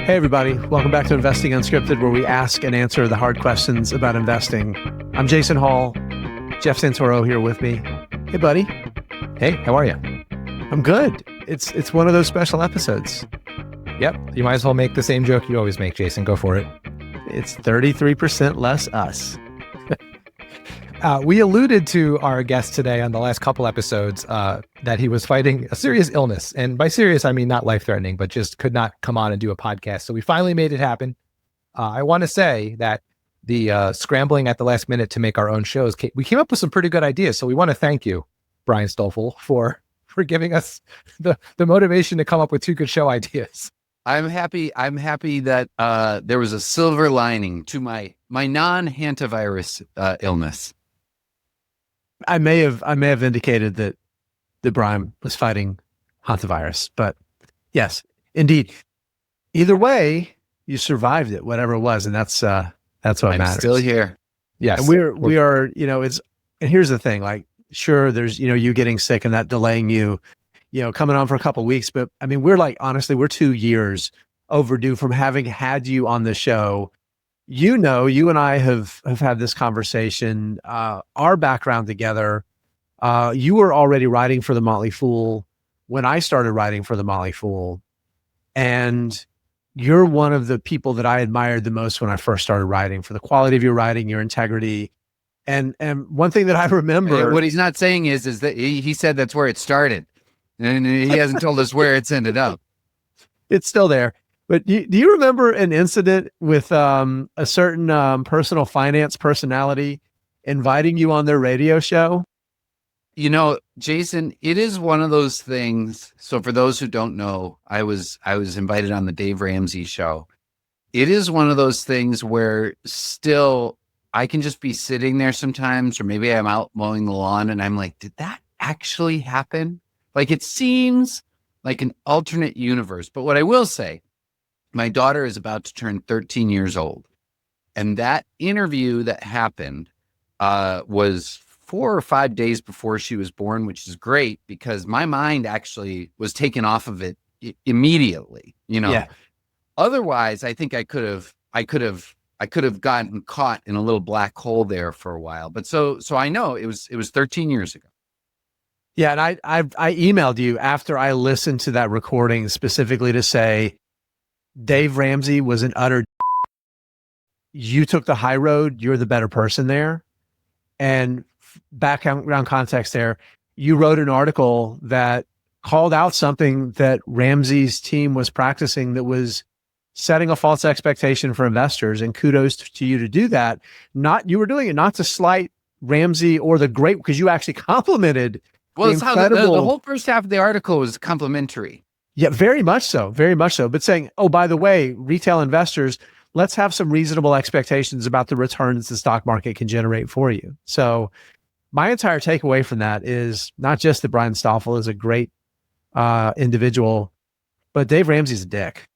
Hey, everybody. Welcome back to Investing Unscripted, where we ask and answer the hard questions about investing. I'm Jason Hall. Jeff Santoro here with me. Hey, buddy. Hey, how are you? I'm good. It's one of those special episodes. Yep. You might as well make the same joke you always make, Jason. Go for it. It's 33% less us. We alluded to our guest today on the last couple episodes that he was fighting a serious illness. And by serious, I mean not life-threatening, but just could not come on and do a podcast. So we finally made it happen. I want to say that the scrambling at the last minute to make our own shows, we came up with some pretty good ideas. So we want to thank you, Brian Stoffel, for giving us the motivation to come up with two good show ideas. I'm happy that there was a silver lining to my non-hantavirus illness. I may have indicated that Brian was fighting hantavirus, but yes, indeed. Either way, you survived it, whatever it was, and that's what I'm matters. Still here. Yes, and we are. And here's the thing. Like, sure, there's you getting sick and that delaying you, coming on for a couple of weeks, but I mean, we're like, honestly, we're 2 years overdue from having had you on the show. You and I have had this conversation, our background together. You were already writing for the Motley Fool when I started writing for the Motley Fool. And you're one of the people that I admired the most when I first started writing, for the quality of your writing, your integrity. And one thing that I remember. What he's not saying is that he said that's where it started. And he hasn't told us where it's ended up. It's still there. But do you remember an incident with a certain personal finance personality inviting you on their radio show? Jason, it is one of those things. So for those who don't know, I was invited on the Dave Ramsey show. It is one of those things where still I can just be sitting there sometimes, or maybe I'm out mowing the lawn and I'm like, did that actually happen? Like, it seems like an alternate universe. But what I will say, my daughter is about to turn 13 years old. And that interview that happened was 4 or 5 days before she was born, which is great because my mind actually was taken off of it immediately. Yeah. Otherwise, I think I could have gotten caught in a little black hole there for a while. But so I know it was 13 years ago. Yeah, and I emailed you after I listened to that recording specifically to say Dave Ramsey was an utter. You took the high road. You're the better person there. And background context there, you wrote an article that called out something that Ramsey's team was practicing that was setting a false expectation for investors. And kudos to you to do that. You were doing it not to slight Ramsey or the great, because you actually complimented. Well, it's how the whole first half of the article was complimentary. Yeah, very much so. Very much so. But saying, oh, by the way, retail investors, let's have some reasonable expectations about the returns the stock market can generate for you. So my entire takeaway from that is not just that Brian Stoffel is a great individual, but Dave Ramsey's a dick.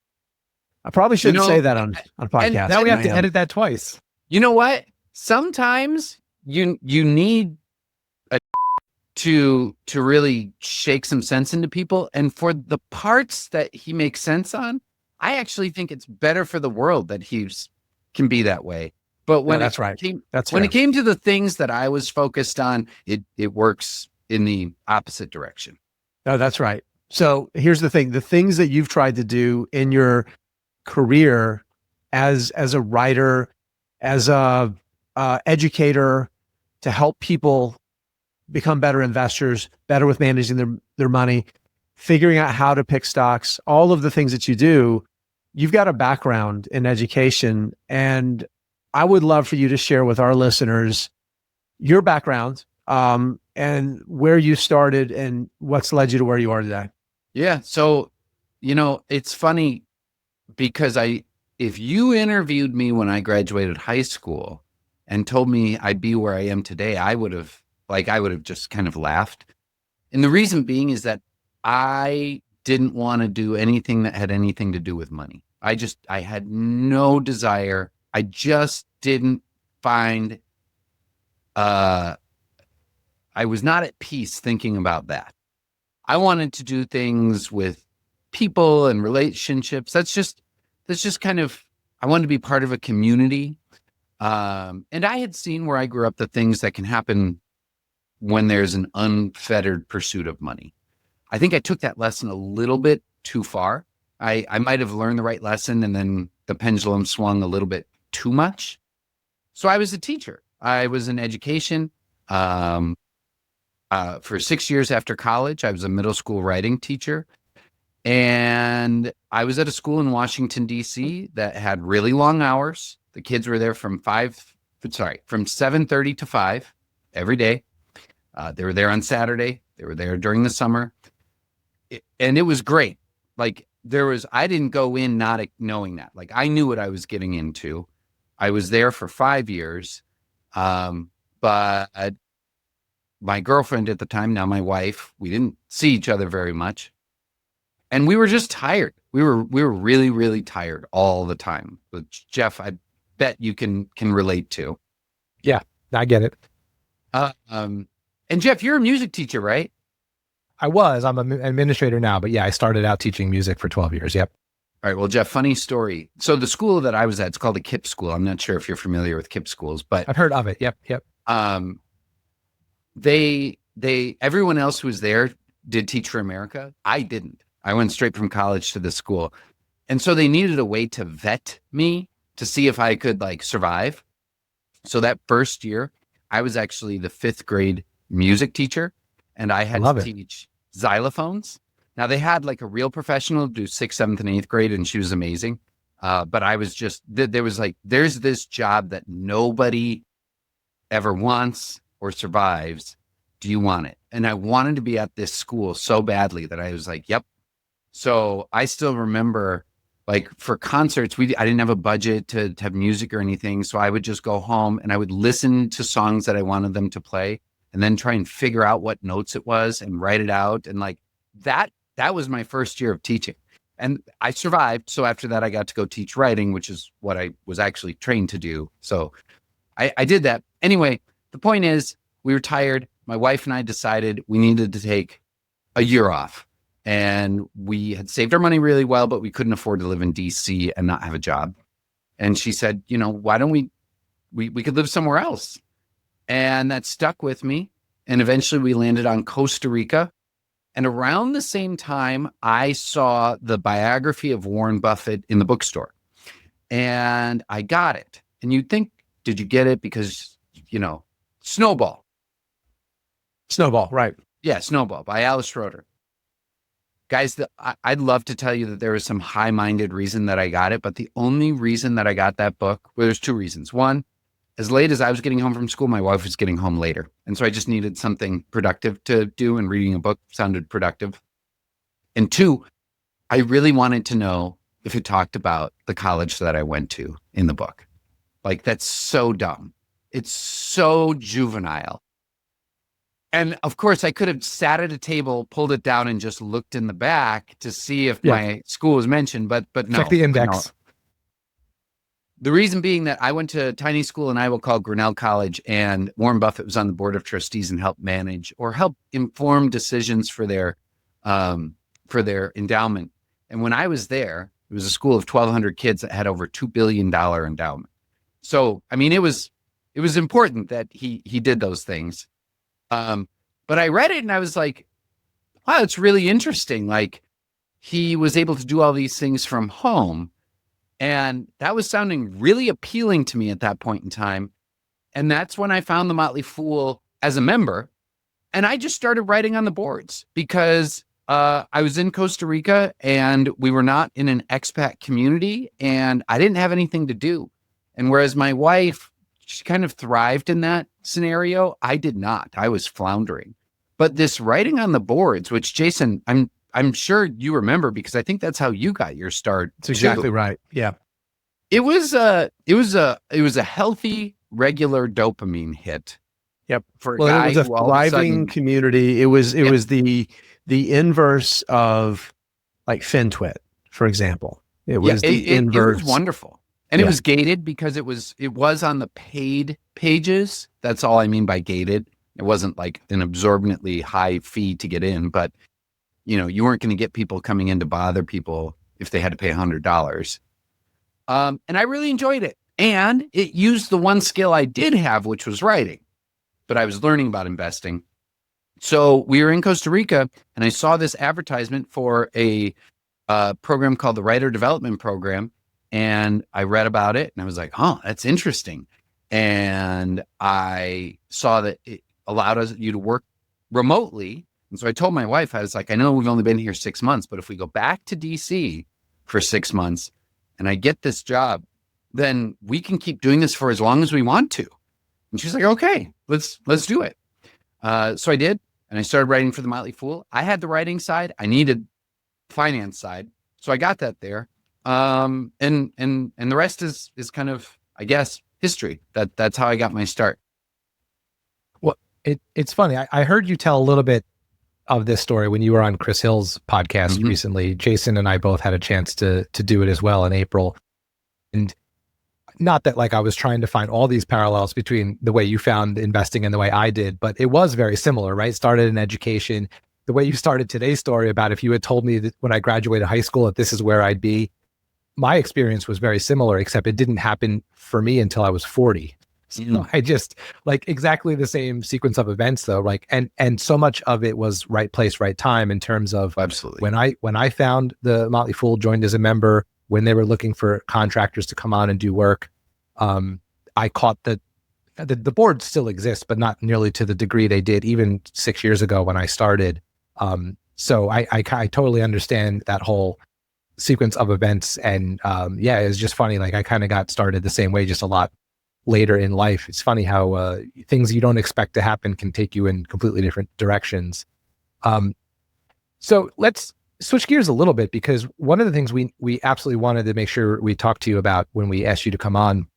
I probably shouldn't say that on a podcast. Now we have to edit that twice. You know what? Sometimes you need to really shake some sense into people. And for the parts that he makes sense on, I actually think it's better for the world that he can be that way. But when it came to the things that I was focused on, it works in the opposite direction. No, that's right. So here's the thing. The things that you've tried to do in your career as a writer, as a educator, to help people become better investors, better with managing their money, figuring out how to pick stocks, all of the things that you do, you've got a background in education. And I would love for you to share with our listeners your background and where you started and what's led you to where you are today. Yeah. So, it's funny because if you interviewed me when I graduated high school and told me I'd be where I am today, I would have just kind of laughed. And the reason being is that I didn't want to do anything that had anything to do with money. I had no desire. I just didn't find, I was not at peace thinking about that. I wanted to do things with people and relationships. That's that's just kind of, I wanted to be part of a community. And I had seen where I grew up, the things that can happen when there's an unfettered pursuit of money. I think I took that lesson a little bit too far. I might have learned the right lesson and then the pendulum swung a little bit too much. So I was a teacher. I was in education. For 6 years after college, I was a middle school writing teacher. And I was at a school in Washington, D.C. that had really long hours. The kids were there from 7:30 to 5 every day. They were there on Saturday. They were there during the summer. And it was great. Like I didn't go in not knowing that. Like I knew what I was getting into. I was there for 5 years. But my girlfriend at the time, now my wife, we didn't see each other very much. And we were just tired. We were really, really tired all the time. Which, Jeff, I bet you can relate to. Yeah, I get it. And Jeff, you're a music teacher, right? I'm an administrator now, but yeah, I started out teaching music for 12 years. Yep. All right. Well, Jeff, funny story. So the school that I was at, it's called a KIPP school. I'm not sure if you're familiar with KIPP schools, but I've heard of it. Yep. Everyone else who was there did Teach for America. I didn't. I went straight from college to this school. And so they needed a way to vet me to see if I could like survive. So that first year, I was actually the 5th grade music teacher, and I had to teach xylophones. Now they had like a real professional do 6th, 7th, and 8th grade, and she was amazing. But I was just, there's this job that nobody ever wants or survives. Do you want it? And I wanted to be at this school so badly that I was like, yep. So I still remember, like for concerts, I didn't have a budget to have music or anything. So I would just go home and I would listen to songs that I wanted them to play and then try and figure out what notes it was and write it out. And like that was my first year of teaching. And I survived. So after that, I got to go teach writing, which is what I was actually trained to do. So I did that. Anyway, the point is we were tired. My wife and I decided we needed to take a year off. And we had saved our money really well, but we couldn't afford to live in DC and not have a job. And she said, why don't we could live somewhere else? And that stuck with me. And eventually we landed on Costa Rica. And around the same time, I saw the biography of Warren Buffett in the bookstore. And I got it. And you'd think, did you get it? Because, Snowball. Snowball, right. Yeah, Snowball by Alice Schroeder. Guys, I'd love to tell you that there was some high-minded reason that I got it, but the only reason that I got that book, well, there's 2 reasons. One, as late as I was getting home from school, my wife was getting home later. And so I just needed something productive to do, and reading a book sounded productive. And 2, I really wanted to know if it talked about the college that I went to in the book. Like, that's so dumb. It's so juvenile. And of course, I could have sat at a table, pulled it down, and just looked in the back to see if my school was mentioned, but no. Check the index. No. The reason being that I went to a tiny school in Iowa called Grinnell College, and Warren Buffett was on the board of trustees and helped manage or help inform decisions for their endowment. And when I was there, it was a school of 1,200 kids that had over $2 billion endowment. So, I mean, it was important that he did those things. But I read it and I was like, wow, it's really interesting. Like he was able to do all these things from home. And that was sounding really appealing to me at that point in time. And that's when I found the Motley Fool as a member. And I just started writing on the boards because I was in Costa Rica and we were not in an expat community and I didn't have anything to do. And whereas my wife, she kind of thrived in that scenario, I did not. I was floundering. But this writing on the boards, which Jason, I'm sure you remember because I think that's how you got your start. That's exactly right. Yeah. It was a healthy, regular dopamine hit. Yep. For a well, guy it was a who all of thriving community. It was the inverse of like FinTwit, for example. It was the inverse. It was wonderful. And it was gated because it was on the paid pages. That's all I mean by gated. It wasn't like an absorbently high fee to get in, but you weren't going to get people coming in to bother people if they had to pay $100. And I really enjoyed it. And it used the one skill I did have, which was writing, but I was learning about investing. So we were in Costa Rica and I saw this advertisement for a program called the Writer Development Program. And I read about it and I was like, oh, that's interesting. And I saw that it allowed you to work remotely. And so I told my wife, I was like, I know we've only been here 6 months, but if we go back to DC for 6 months and I get this job, then we can keep doing this for as long as we want to. And she's like, okay, let's do it. So I did. And I started writing for the Motley Fool. I had the writing side. I needed finance side. So I got that there. And the rest is kind of, I guess, history. That's how I got my start. Well, it's funny. I heard you tell a little bit of this story when you were on Chris Hill's podcast recently. Jason and I both had a chance to do it as well in April. And not that like I was trying to find all these parallels between the way you found investing and the way I did, but it was very similar, right? Started in education. The way you started today's story about if you had told me that when I graduated high school that this is where I'd be, my experience was very similar, except it didn't happen for me until I was 40. So I just like exactly the same sequence of events though, like, and so much of it was right place, right time in terms of absolutely when I found the Motley Fool, joined as a member, when they were looking for contractors to come on and do work. I caught the board still exists, but not nearly to the degree they did even 6 years ago when I started. So I totally understand that whole sequence of events. And yeah, it's just funny. Like I kind of got started the same way, just a lot later in life. It's funny how things you don't expect to happen can take you in completely different directions. So let's switch gears a little bit, because one of the things we absolutely wanted to make sure we talked to you about when we asked you to come on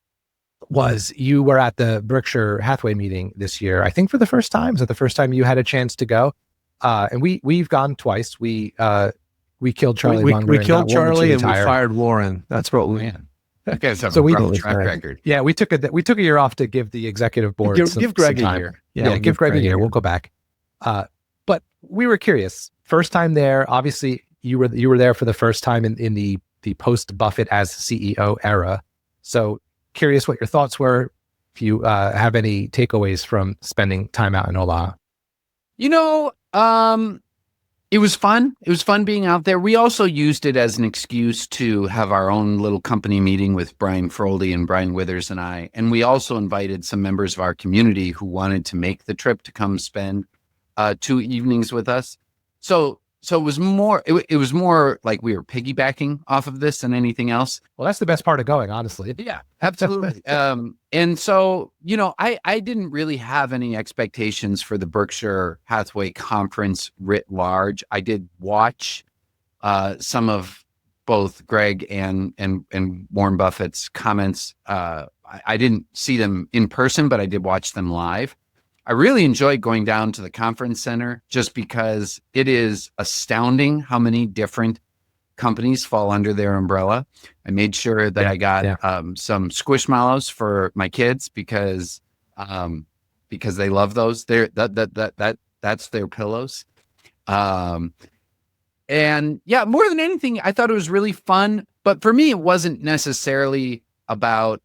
was you were at the Berkshire Hathaway meeting this year, I think for the first time. Is it the first time you had a chance to go? And we've gone twice. We killed Charlie Munger. We killed Charlie and we fired Warren. That's what we. You guys have a rough track record. Yeah, we took a year off to give the executive board give Greg a year. Yeah, give Greg a year. We'll go back. But we were curious. First time there. Obviously, you were there for the first time in the post Buffett as CEO era. So curious what your thoughts were. If you have any takeaways from spending time out in Omaha. It was fun. It was fun being out there. We also used it as an excuse to have our own little company meeting with Brian Froley and Brian Withers and I. And we also invited some members of our community who wanted to make the trip to come spend 2 evenings with us. So it was more, it was more like we were piggybacking off of this than anything else. Well, that's the best part of going, honestly. Yeah, absolutely. And so, I didn't really have any expectations for the Berkshire Hathaway conference writ large. I did watch some of both Greg and Warren Buffett's comments. I didn't see them in person, but I did watch them live. I really enjoyed going down to the conference center just because it is astounding how many different companies fall under their umbrella. I made sure that I got some Squishmallows for my kids because they love those. That's their pillows. And yeah, more than anything, I thought it was really fun. But for me, it wasn't necessarily about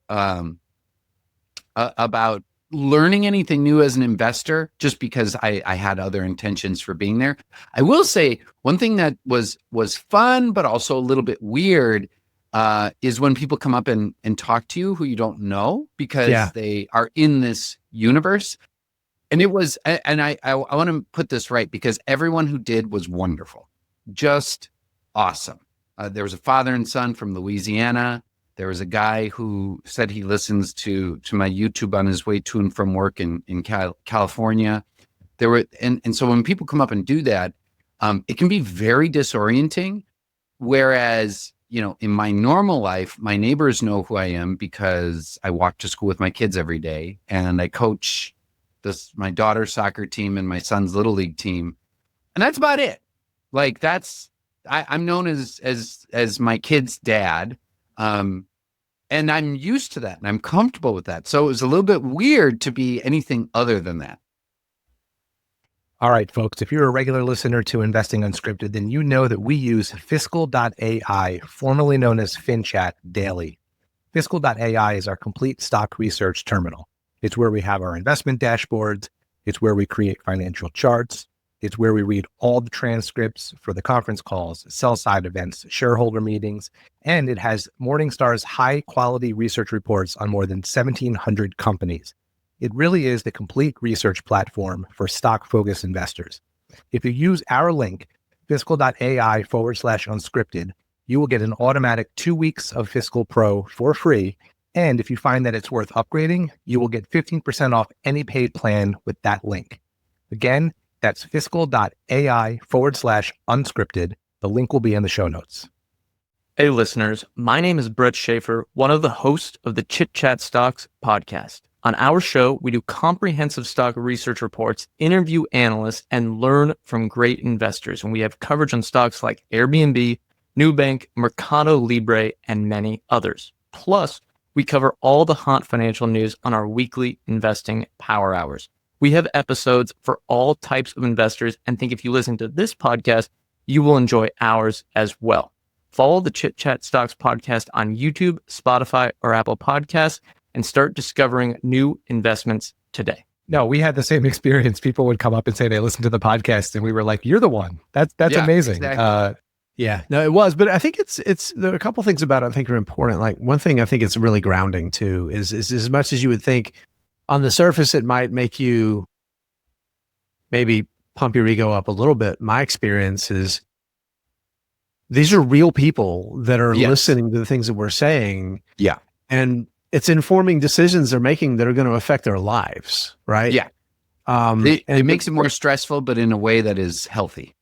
learning anything new as an investor, just because I had other intentions for being there. I will say one thing that was fun, but also a little bit weird, is when people come up and talk to you who you don't know because they are in this universe. And it was, and I want to put this right, because everyone who did was wonderful, just awesome. There was a father and son from Louisiana. There was a guy who said he listens to my YouTube on his way to and from work in California. There were, and so when people come up and do that, it can be very disorienting. Whereas, in my normal life, my neighbors know who I am because I walk to school with my kids every day, and I coach my daughter's soccer team and my son's little league team, and that's about it. Like I'm known as my kid's dad. And I'm used to that and I'm comfortable with that. So it was a little bit weird to be anything other than that. All right, folks, if you're a regular listener to Investing Unscripted, then you know that we use Fiscal.ai, formerly known as FinChat, daily. Fiscal.ai is our complete stock research terminal. It's where we have our investment dashboards. It's where we create financial charts. It's where we read all the transcripts for the conference calls, sell-side events, shareholder meetings, and it has Morningstar's high-quality research reports on more than 1,700 companies. It really is the complete research platform for stock-focused investors. If you use our link, fiscal.ai/unscripted, you will get an automatic 2 weeks of Fiscal Pro for free. And if you find that it's worth upgrading, you will get 15% off any paid plan with that link. Again, that's fiscal.ai/unscripted. The link will be in the show notes. Hey, listeners. My name is Brett Schaefer, one of the hosts of the Chit Chat Stocks podcast. On our show, we do comprehensive stock research reports, interview analysts, and learn from great investors. And we have coverage on stocks like Airbnb, Nubank, Mercado Libre, and many others. Plus, we cover all the hot financial news on our weekly investing power hours. We have episodes for all types of investors, and think if you listen to this podcast, you will enjoy ours as well. Follow the Chit Chat Stocks podcast on YouTube, Spotify, or Apple Podcasts, and start discovering new investments today. No, we had the same experience. People would come up and say they listened to the podcast, and we were like, "You're the one." That's Yeah, amazing. exactly. Yeah, no, it was, but I think there are a couple things about it I think are important. Like one thing I think it's really grounding too is as much as you would think on the surface, it might make you maybe pump your ego up a little bit. My experience is these are real people that are listening to the things that we're saying. Yeah. And it's informing decisions they're making that are going to affect their lives. Right. Yeah. It makes it more stressful, but in a way that is healthy.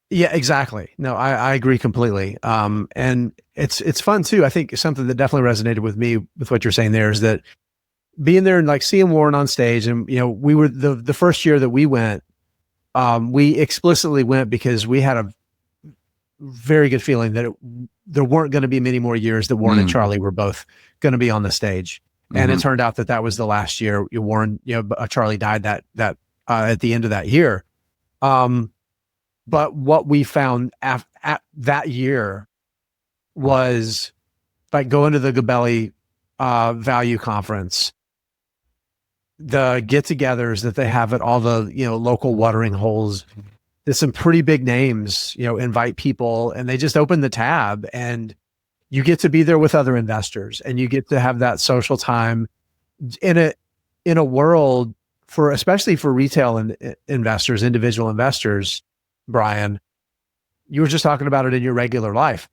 Yeah, exactly. No, I agree completely. And it's fun too. I think something that definitely resonated with me with what you're saying there is that being there and like seeing Warren on stage, and we were the first year that we went, we explicitly went because we had a very good feeling that there weren't going to be many more years that Warren and Charlie were both going to be on the stage. And it turned out that was the last year. Warren, Charlie died that at the end of that year. But what we found at that year was like going to the Gabelli Value Conference, the get-togethers that they have at all the local watering holes. There's some pretty big names, invite people, and they just open the tab, and you get to be there with other investors, and you get to have that social time in a world especially for retail and investors, individual investors. Brian, you were just talking about it in your regular life.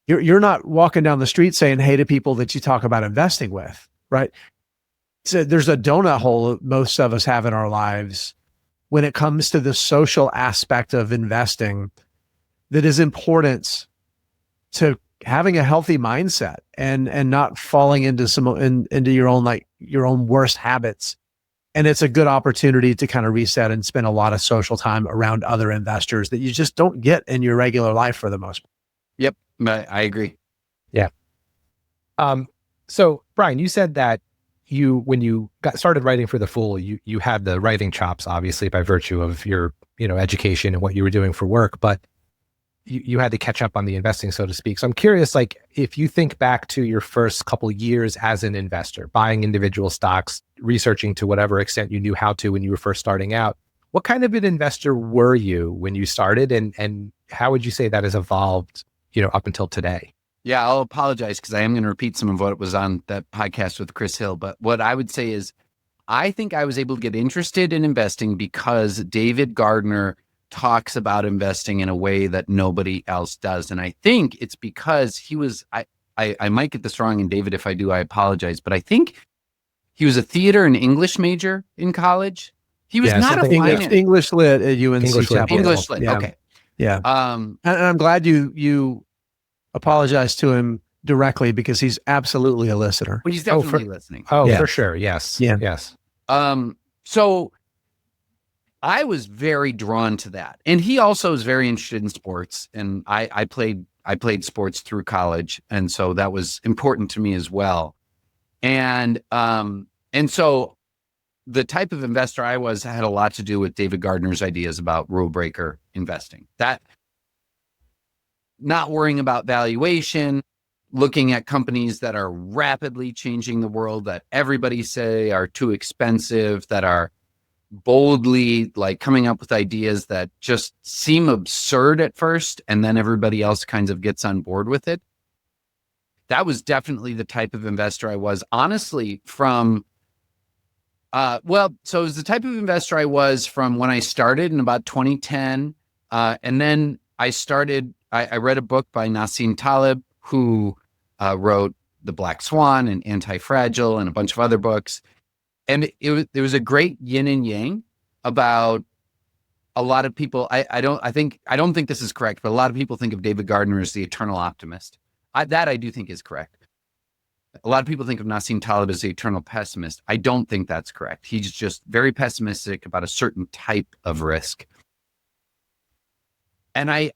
You're not walking down the street saying hey to people that you talk about investing with, right? So there's a donut hole most of us have in our lives when it comes to the social aspect of investing that is important to having a healthy mindset and not falling into into your own worst habits. And it's a good opportunity to kind of reset and spend a lot of social time around other investors that you just don't get in your regular life for the most part. Yep, I agree. Yeah. So Brian, you said that when you got started writing for The Fool, you had the writing chops, obviously by virtue of your education and what you were doing for work, but you had to catch up on the investing, so to speak. So I'm curious, like if you think back to your first couple of years as an investor, buying individual stocks, researching to whatever extent you knew how to when you were first starting out, what kind of an investor were you when you started, and how would you say that has evolved, up until today? Yeah, I'll apologize because I am going to repeat some of what was on that podcast with Chris Hill. But what I would say is, I think I was able to get interested in investing because David Gardner talks about investing in a way that nobody else does. And I think it's because he was, I might get this wrong, and David, if I do, I apologize, but I think he was a theater and English major in college. He was not a English lit at UNC Chapel. English lit, yeah. okay. Yeah. And I'm glad you apologized to him directly because he's absolutely a listener. Well, he's definitely listening. Oh, yeah. For sure. Yes. Yeah. Yes. So I was very drawn to that. And he also was very interested in sports. And I played sports through college. And so that was important to me as well. And so the type of investor I was had a lot to do with David Gardner's ideas about rule breaker investing. That not worrying about valuation, looking at companies that are rapidly changing the world, that everybody say are too expensive, that are boldly like coming up with ideas that just seem absurd at first, and then everybody else kind of gets on board with it. That was definitely the type of investor I was, honestly, from so it was the type of investor I was from when I started in about 2010. And then I read a book by Nassim Taleb, who wrote The Black Swan and Anti-Fragile and a bunch of other books. And there was a great yin and yang about a lot of people. I don't think this is correct, but a lot of people think of David Gardner as the eternal optimist. That I do think is correct. A lot of people think of Nassim Taleb as the eternal pessimist. I don't think that's correct. He's just very pessimistic about a certain type of risk. And I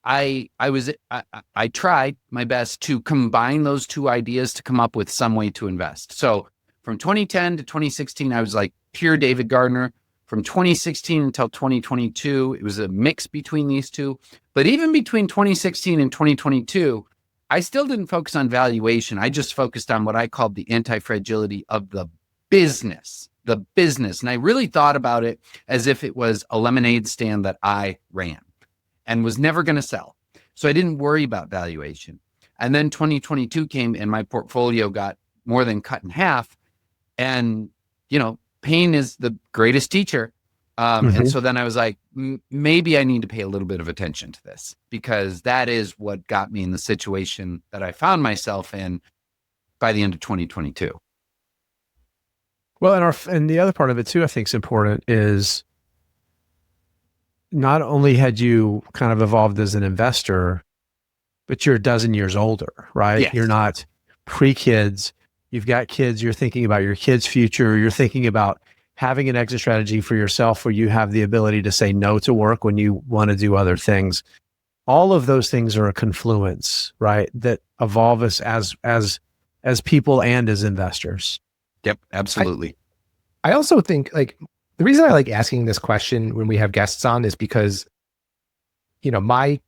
tried my best to combine those two ideas to come up with some way to invest. So from 2010 to 2016, I was like pure David Gardner. From 2016 until 2022, it was a mix between these two. But even between 2016 and 2022, I still didn't focus on valuation. I just focused on what I called the anti-fragility of the business. And I really thought about it as if it was a lemonade stand that I ran and was never going to sell. So I didn't worry about valuation. And then 2022 came and my portfolio got more than cut in half. And, pain is the greatest teacher. And so then I was like, maybe I need to pay a little bit of attention to this, because that is what got me in the situation that I found myself in by the end of 2022. Well, and the other part of it too, I think is important, is not only had you kind of evolved as an investor, but you're a dozen years older, right? Yes. You're not pre-kids. You've got kids. You're thinking about your kids' future. You're thinking about having an exit strategy for yourself where you have the ability to say no to work when you want to do other things. All of those things are a confluence, right? That evolve us as people and as investors. Yep, absolutely. I also think the reason I like asking this question when we have guests on is because, my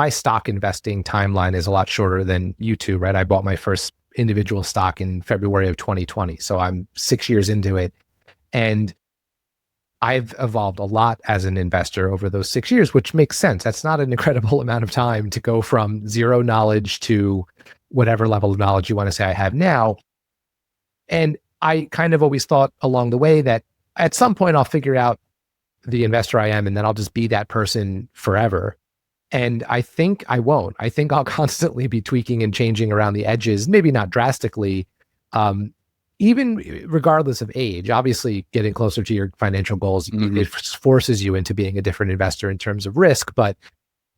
stock investing timeline is a lot shorter than you two, right? I bought my first individual stock in February of 2020. So I'm 6 years into it. And I've evolved a lot as an investor over those 6 years, which makes sense. That's not an incredible amount of time to go from zero knowledge to whatever level of knowledge you want to say I have now. And I kind of always thought along the way that at some point I'll figure out the investor I am, and then I'll just be that person forever. And I think I won't. I think I'll constantly be tweaking and changing around the edges, maybe not drastically, even regardless of age. Obviously, getting closer to your financial goals, it forces you into being a different investor in terms of risk. But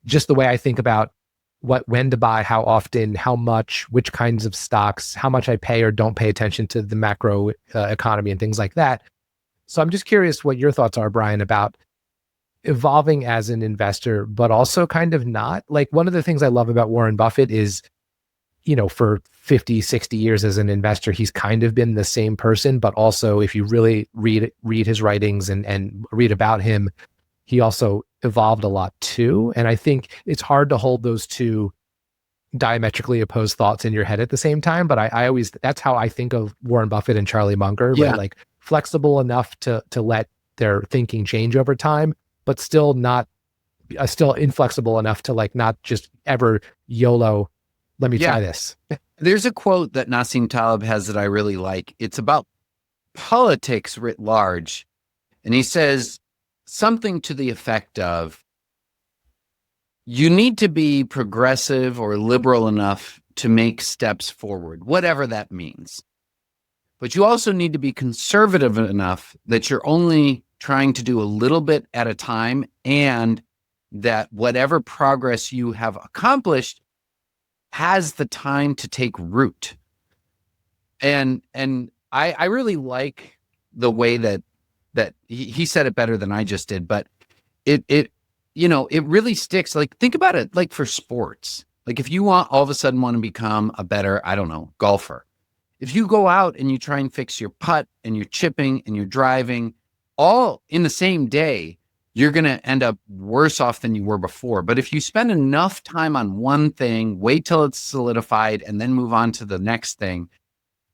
just the way I think about when to buy, how often, how much, which kinds of stocks, how much I pay or don't pay attention to the macro economy and things like that. So I'm just curious what your thoughts are, Brian, about evolving as an investor, but also kind of not. Like, one of the things I love about Warren Buffett is, for 50, 60 years as an investor, he's kind of been the same person, but also if you really read his writings and read about him, he also evolved a lot too. And I think it's hard to hold those two diametrically opposed thoughts in your head at the same time. But I always, that's how I think of Warren Buffett and Charlie Munger, right? Like, flexible enough to let their thinking change over time, but still inflexible enough to not just ever YOLO, let me try this. There's a quote that Nassim Taleb has that I really like. It's about politics writ large. And he says something to the effect of, you need to be progressive or liberal enough to make steps forward, whatever that means. But you also need to be conservative enough that you're only trying to do a little bit at a time, and that whatever progress you have accomplished has the time to take root. And I really like the way that he said it better than I just did, but it really sticks. Like, think about it, like for sports. Like, if you all of a sudden want to become a better, golfer, if you go out and you try and fix your putt and your chipping and your driving all in the same day, you're going to end up worse off than you were before. But if you spend enough time on one thing, wait till it's solidified, and then move on to the next thing,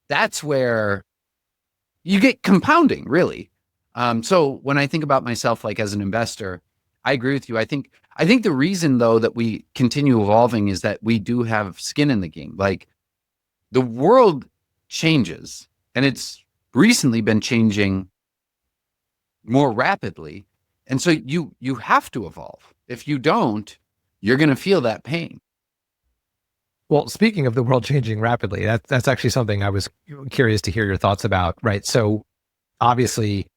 that's where you get compounding, really. So when I think about myself, like as an investor, I agree with you. I think the reason, though, that we continue evolving is that we do have skin in the game. Like, the world changes, and it's recently been changing more rapidly. And so you have to evolve. If you don't, you're going to feel that pain. Well, speaking of the world changing rapidly, that's actually something I was curious to hear your thoughts about, right? So obviously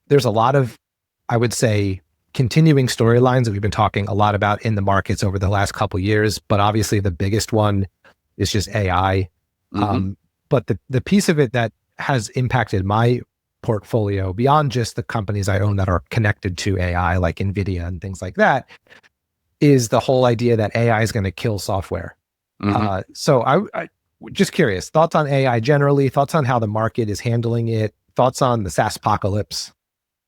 there's a lot of, I would say, continuing storylines that we've been talking a lot about in the markets over the last couple of years, but obviously the biggest one is just AI. But the piece of it that has impacted my portfolio beyond just the companies I own that are connected to AI, like NVIDIA and things like that, is the whole idea that AI is going to kill software. So I just curious, thoughts on AI generally, thoughts on how the market is handling it, thoughts on the SaaS apocalypse.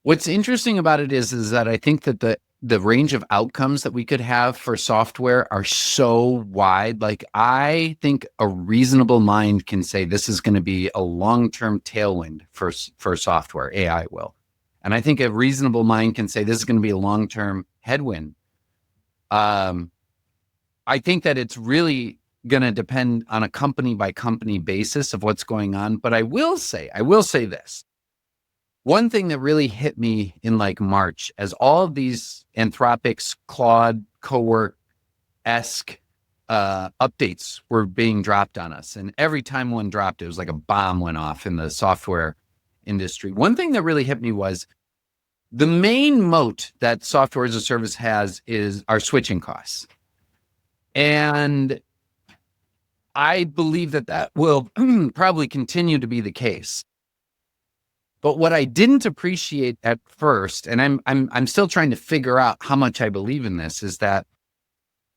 What's interesting about it is that I think that the range of outcomes that we could have for software are so wide. Like, I think a reasonable mind can say this is going to be a long-term tailwind for software. AI will. And I think a reasonable mind can say this is going to be a long-term headwind. I think that it's really going to depend on a company by company basis of what's going on. But I will say this. One thing that really hit me in like March, as all of these Anthropic's Claude Cowork-esque updates were being dropped on us, and every time one dropped, it was like a bomb went off in the software industry. One thing that really hit me was the main moat that software as a service has is our switching costs. And I believe that will probably continue to be the case. But what I didn't appreciate at first, and I'm still trying to figure out how much I believe in this, is that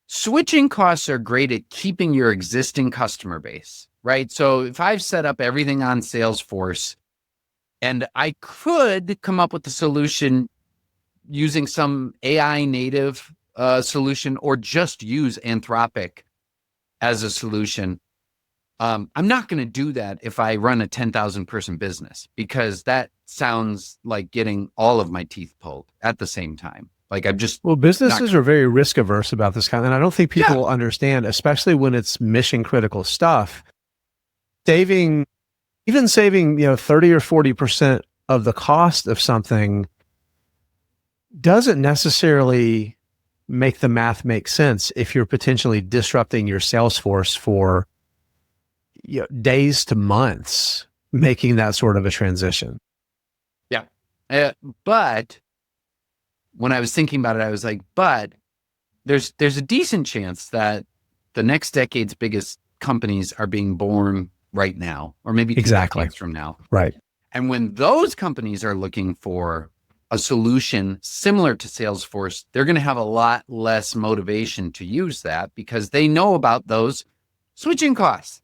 switching costs are great at keeping your existing customer base, right? So if I've set up everything on Salesforce and I could come up with a solution using some AI native solution, or just use Anthropic as a solution, I'm not going to do that if I run a 10,000 person business, because that sounds like getting all of my teeth pulled at the same time. Like, businesses are very risk averse about this kind, and I don't think people understand, especially when it's mission critical stuff. Saving 30 or 40% of the cost of something doesn't necessarily make the math make sense if you're potentially disrupting your sales force for days to months, making that sort of a transition. Yeah. But when I was thinking about it, I was like, but there's a decent chance that the next decade's biggest companies are being born right now, or maybe 2 decades from now. Right. And when those companies are looking for a solution similar to Salesforce, they're going to have a lot less motivation to use that because they know about those switching costs.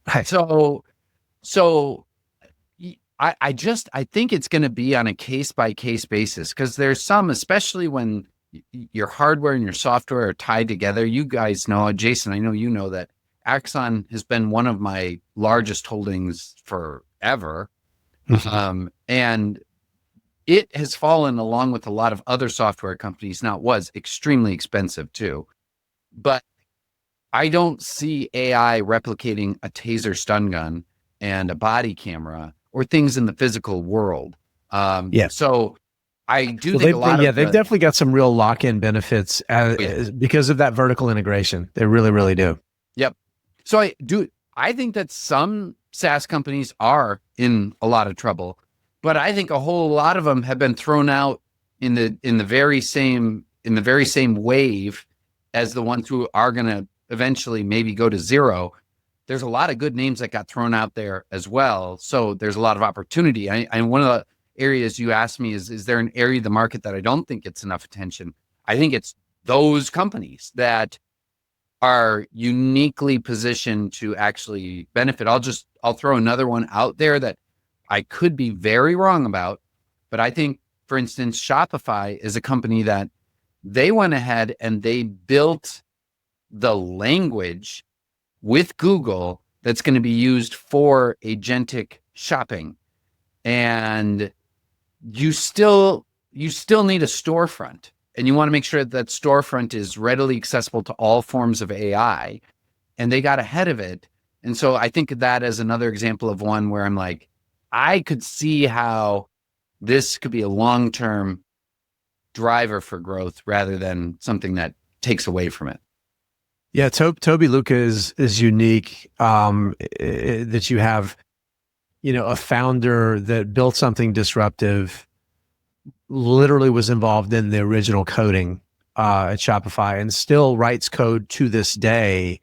Right. So I think it's going to be on a case by case basis, because there's some, especially when your hardware and your software are tied together. You guys know, Jason, I know you know that Axon has been one of my largest holdings forever. And it has fallen along with a lot of other software companies. Now, it was extremely expensive too, but I don't see AI replicating a taser stun gun and a body camera or things in the physical world. So I do think they've definitely got some real lock-in benefits because of that vertical integration. They really, really do. Yep. So I think that some SaaS companies are in a lot of trouble, but I think a whole lot of them have been thrown out in the very same wave as the ones who are going to eventually maybe go to zero. There's a lot of good names that got thrown out there as well. So there's a lot of opportunity. And one of the areas you asked me is there an area of the market that I don't think gets enough attention? I think it's those companies that are uniquely positioned to actually benefit. I'll throw another one out there that I could be very wrong about, but I think for instance, Shopify is a company that they went ahead and they built the language with Google that's going to be used for agentic shopping. And you still need a storefront, and you want to make sure that storefront is readily accessible to all forms of AI. And they got ahead of it. And so I think of that as another example of one where I'm like, I could see how this could be a long-term driver for growth rather than something that takes away from it. Yeah, Toby Luca is unique, that you have, a founder that built something disruptive, literally was involved in the original coding at Shopify, and still writes code to this day.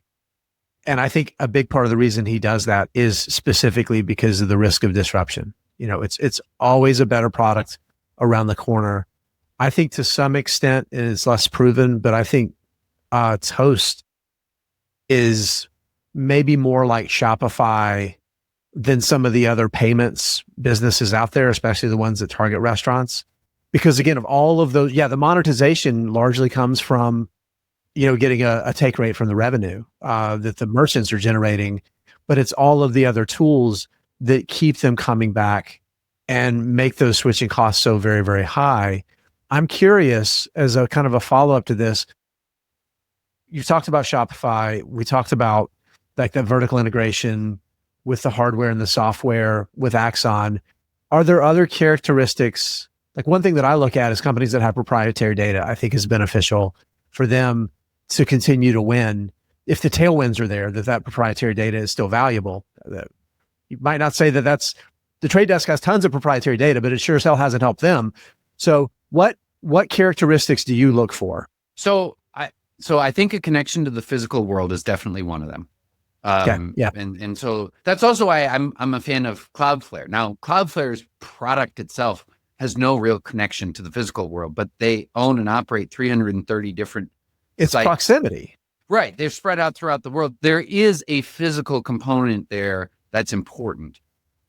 And I think a big part of the reason he does that is specifically because of the risk of disruption. It's always a better product around the corner. I think to some extent it's less proven, but I think Toast is maybe more like Shopify than some of the other payments businesses out there, especially the ones that target restaurants. Because again, of all of those, the monetization largely comes from, getting a take rate from the revenue that the merchants are generating, but it's all of the other tools that keep them coming back and make those switching costs so very, very high. I'm curious, as a kind of a follow-up to this, you talked about Shopify. We talked about like that vertical integration with the hardware and the software with Axon. Are there other characteristics? Like one thing that I look at is companies that have proprietary data, I think is beneficial for them to continue to win. If the tailwinds are there, that proprietary data is still valuable. You might not say that the Trade Desk has tons of proprietary data, but it sure as hell hasn't helped them. So what characteristics do you look for? So I think a connection to the physical world is definitely one of them. And so that's also why I'm a fan of Cloudflare. Now, Cloudflare's product itself has no real connection to the physical world, but they own and operate 330 different sites. Proximity. Right. They're spread out throughout the world. There is a physical component there that's important.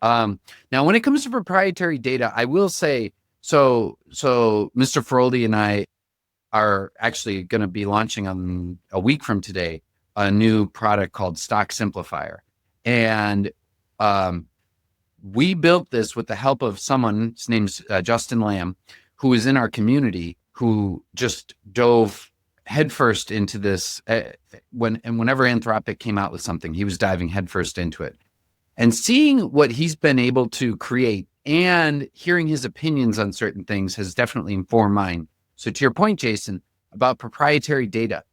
Now, when it comes to proprietary data, I will say, so Mr. Feroldi and I are actually going to be launching on a week from today a new product called Stock Simplifier. And we built this with the help of someone, his name's Justin Lamb, who is in our community, who just dove headfirst into this. Whenever Anthropic came out with something, he was diving headfirst into it. And seeing what he's been able to create and hearing his opinions on certain things has definitely informed mine. So to your point, Jason, about proprietary data,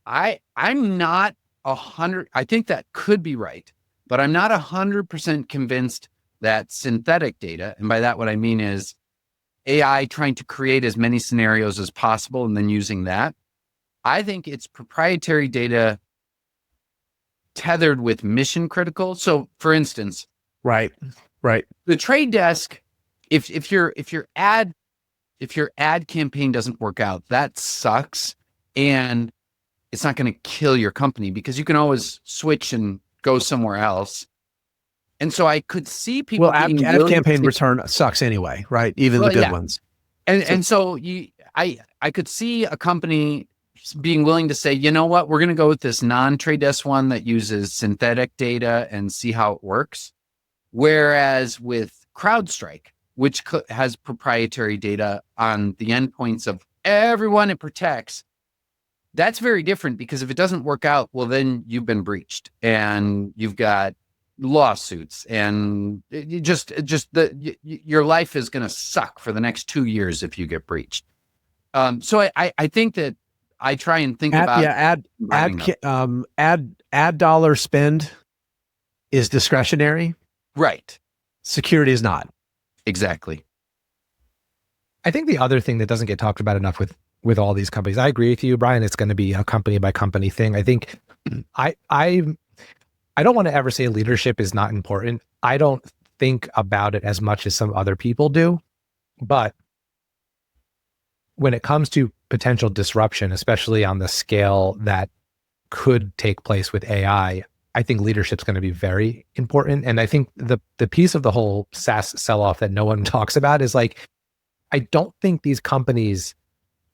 I'm not 100%, I think that could be right, but I'm not 100% convinced that synthetic data, and by that what I mean is AI trying to create as many scenarios as possible and then using that. I think it's proprietary data tethered with mission critical. So for instance, right. The Trade Desk, if your ad campaign doesn't work out, that sucks. And it's not going to kill your company because you can always switch and go somewhere else. And so I could see people. Well, ad campaign return sucks anyway, right? Even the good ones. And so I could see a company being willing to say, you know what, we're going to go with this non-Trade Desk one that uses synthetic data and see how it works. Whereas with CrowdStrike, which has proprietary data on the endpoints of everyone it protects, that's very different because if it doesn't work out, well, then you've been breached and you've got lawsuits and your life is going to suck for the next 2 years if you get breached. So I think that I try and think about ad dollar spend is discretionary, right? Security is not. Exactly. I think the other thing that doesn't get talked about enough with all these companies, I agree with you, Brian, it's going to be a company by company thing. I think I don't want to ever say leadership is not important. I don't think about it as much as some other people do. But when it comes to potential disruption, especially on the scale that could take place with AI, I think leadership is going to be very important. And I think the piece of the whole SaaS sell-off that no one talks about is like, I don't think these companies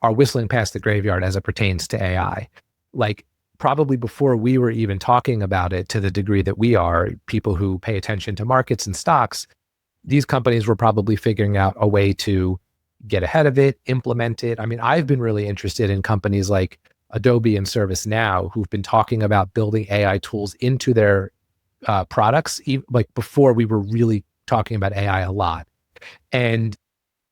are whistling past the graveyard as it pertains to AI. Like probably before we were even talking about it to the degree that we are, people who pay attention to markets and stocks, these companies were probably figuring out a way to get ahead of it, implement it. I mean, I've been really interested in companies like Adobe and ServiceNow who've been talking about building AI tools into their products, like before we were really talking about AI a lot. And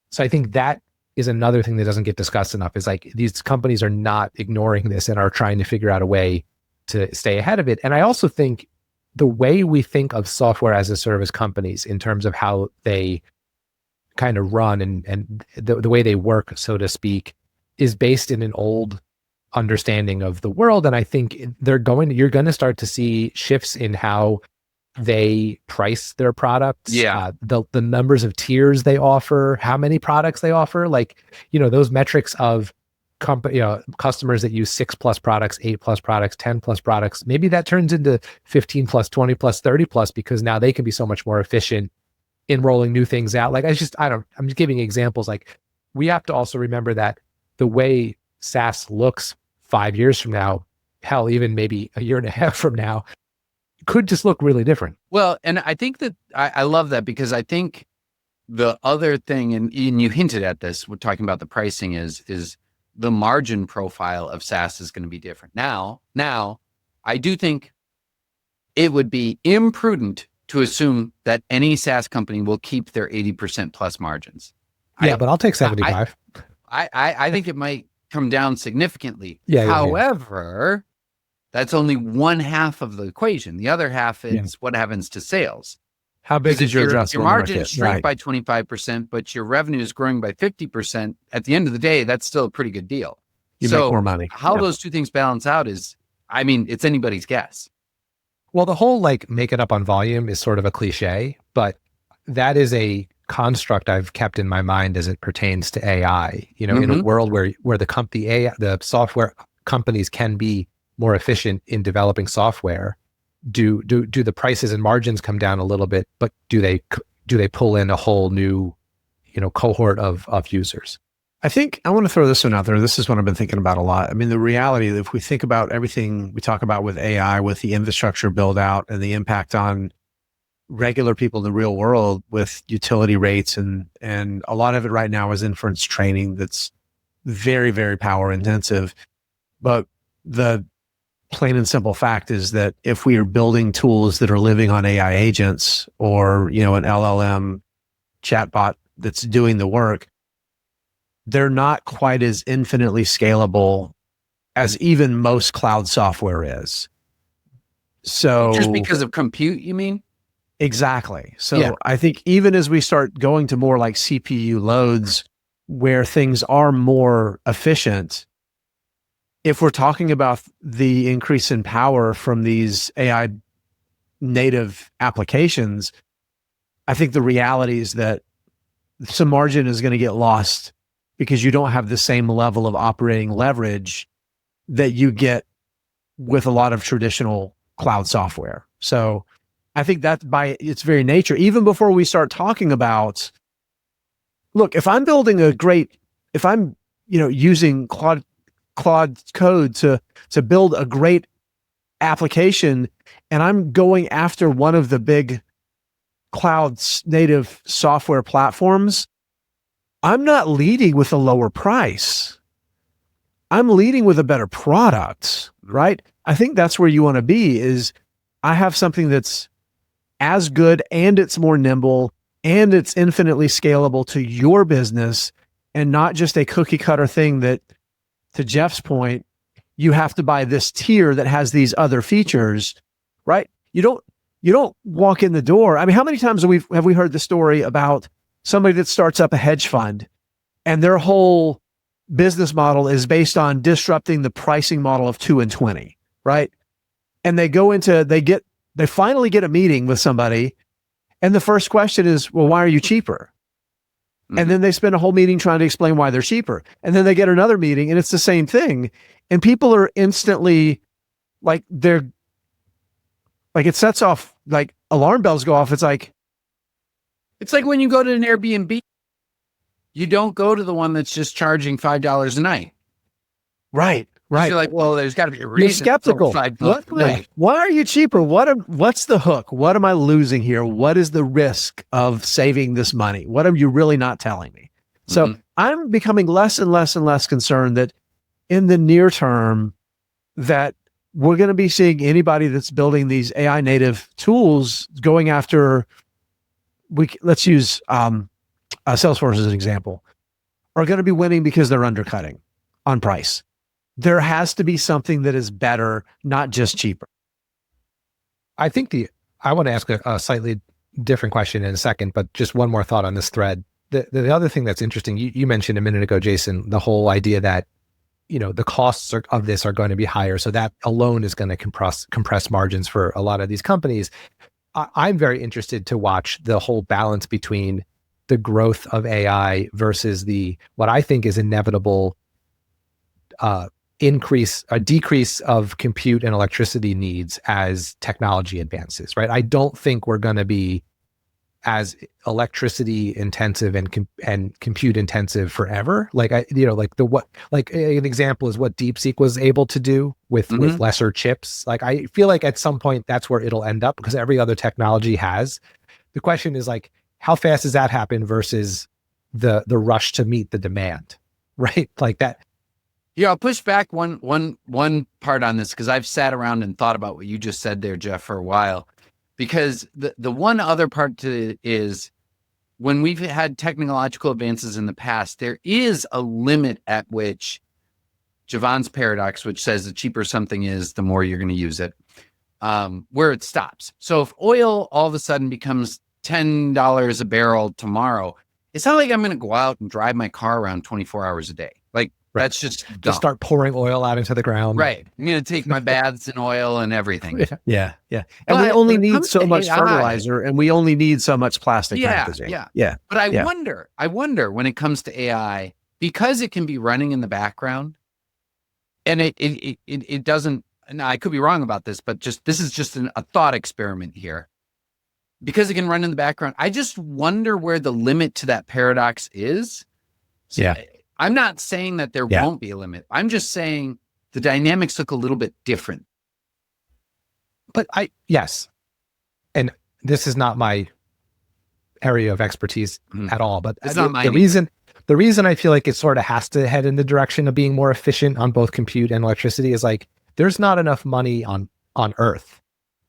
so I think that is another thing that doesn't get discussed enough, is like these companies are not ignoring this and are trying to figure out a way to stay ahead of it. And I also think the way we think of software as a service companies in terms of how they kind of run and the way they work, so to speak, is based in an old understanding of the world. And I think you're going to start to see shifts in how they price their products, the numbers of tiers they offer, how many products they offer, like, those metrics of customers that use 6+ products, 8+ products, 10+ products, maybe that turns into 15+, 20+, 30+, because now they can be so much more efficient in rolling new things out. Like I'm just giving examples. Like we have to also remember that the way SaaS looks 5 years from now, hell, even maybe a year and a half from now, could just look really different. Well, and I think that I love that, because I think the other thing, and you hinted at this, we're talking about the pricing, is the margin profile of SaaS is going to be different. Now, I do think it would be imprudent to assume that any SaaS company will keep their 80% plus margins. Yeah, but I'll take 75. I think it might come down significantly. Yeah. However, that's only one half of the equation. The other half is what happens to sales. How big is your addressable margin market? shrink by 25%, but your revenue is growing by 50%. At the end of the day, that's still a pretty good deal. You make more money. How those two things balance out is, it's anybody's guess. Well, the whole like make it up on volume is sort of a cliche, but that is a construct I've kept in my mind as it pertains to AI. In a world where the software companies can be more efficient in developing software, do the prices and margins come down a little bit, but do they pull in a whole new cohort of users? I think I want to throw this one out there. This is what I've been thinking about a lot. I mean, the reality that if we think about everything we talk about with AI, with the infrastructure build out and the impact on regular people in the real world with utility rates, and a lot of it right now is inference training that's very, very power intensive. But the plain and simple fact is that if we are building tools that are living on AI agents or, an LLM chatbot that's doing the work, they're not quite as infinitely scalable as even most cloud software is. So just because of compute, you mean? Exactly. So I think even as we start going to more like CPU loads where things are more efficient, if we're talking about the increase in power from these AI native applications, I think the reality is that some margin is going to get lost because you don't have the same level of operating leverage that you get with a lot of traditional cloud software. So I think that by its very nature, even before we start talking about, look, if I'm using Claude code to build a great application, and I'm going after one of the big cloud native software platforms, I'm not leading with a lower price. I'm leading with a better product, right? I think that's where you want to be, is I have something that's as good and it's more nimble and it's infinitely scalable to your business, and not just a cookie cutter thing that, to Jeff's point, you have to buy this tier that has these other features, right? You don't walk in the door. I mean, how many times have we heard the story about somebody that starts up a hedge fund and their whole business model is based on disrupting the pricing model of 2 and 20, right? And they finally get a meeting with somebody, and the first question is, well, why are you cheaper? And then they spend a whole meeting trying to explain why they're cheaper. And then they get another meeting and it's the same thing. And people are instantly like, it sets off, like alarm bells go off. It's like when you go to an Airbnb, You don't go to the one that's just charging $5 a night. Right. You're like, well, there's got to be a reason. You're skeptical. $5. Right. Why are you cheaper? What's the hook? What am I losing here? What is the risk of saving this money? What are you really not telling me? So I'm becoming less and less and less concerned that in the near term that we're going to be seeing anybody that's building these AI native tools going after, let's use Salesforce as an example, are going to be winning because they're undercutting on price. There has to be something that is better, not just cheaper. I want to ask a slightly different question in a second, but just one more thought on this thread. The other thing that's interesting, you mentioned a minute ago, Jason, the whole idea that, the costs of this are going to be higher. So that alone is going to compress margins for a lot of these companies. I'm very interested to watch the whole balance between the growth of AI versus what I think is inevitable decrease of compute and electricity needs as technology advances, right? I don't think we're going to be as electricity intensive and compute intensive forever. Like an example is what DeepSeek was able to do with lesser chips. Like I feel like at some point that's where it'll end up because every other technology has. The question is like, how fast does that happen versus the rush to meet the demand, right? Like that. Yeah, I'll push back one part on this because I've sat around and thought about what you just said there, Jeff, for a while. Because the one other part to it is when we've had technological advances in the past, there is a limit at which Jevons paradox, which says the cheaper something is, the more you're going to use it, where it stops. So if oil all of a sudden becomes $10 a barrel tomorrow, it's not like I'm going to go out and drive my car around 24 hours a day. Like that's just start pouring oil out into the ground. Right. I'm going to take my baths in oil and everything. Yeah. And we only need so much fertilizer and we only need so much plastic packaging. Yeah. But I wonder when it comes to AI, because it can be running in the background and it doesn't, and I could be wrong about this, but this is just a thought experiment here. Because it can run in the background, I just wonder where the limit to that paradox is. Yeah. I'm not saying that there won't be a limit. I'm just saying the dynamics look a little bit different. But yes. And this is not my area of expertise at all, but it's not the reason I feel like it sort of has to head in the direction of being more efficient on both compute and electricity is like, there's not enough money on Earth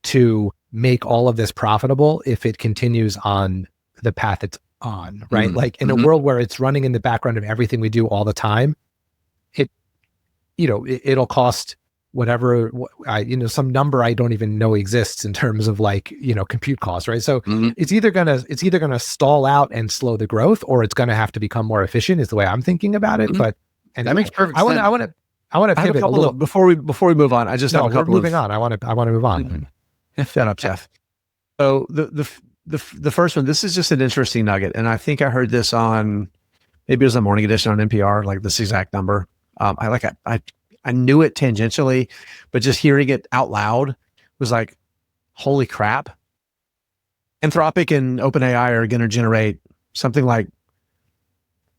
to make all of this profitable if it continues on the path it's on, right? Like in a world where it's running in the background of everything we do all the time, it'll cost whatever, some number I don't even know exists in terms of like, compute costs, right? So it's either gonna stall out and slow the growth, or it's gonna have to become more efficient is the way I'm thinking about it. But that makes perfect sense. I want to pivot a little before we move on. I just have a couple moving on. I want to move on. Shut up, Jeff. So the first one, this is just an interesting nugget. And I think I heard this on, maybe it was the morning edition on NPR, like this exact number. I knew it tangentially, but just hearing it out loud was like, holy crap. Anthropic and OpenAI are going to generate something like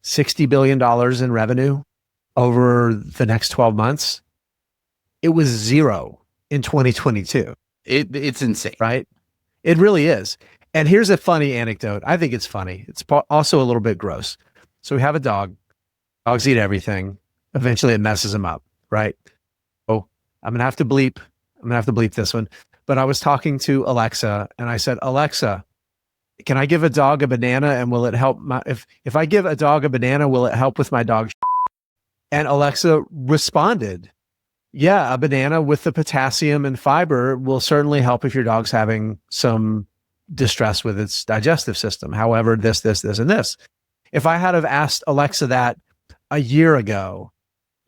$60 billion in revenue over the next 12 months. It was zero in 2022. It's insane, right? It really is. And here's a funny anecdote. I think it's funny. It's also a little bit gross. So we have a dog. Dogs eat everything. Eventually it messes them up, right? Oh, I'm going to have to bleep this one. But I was talking to Alexa and I said, Alexa, can I give a dog a banana and will it help if I give a dog a banana, will it help with my dog? And Alexa responded, yeah, a banana with the potassium and fiber will certainly help if your dog's having some distress with its digestive system. However, this, and this. If I had have asked Alexa that a year ago,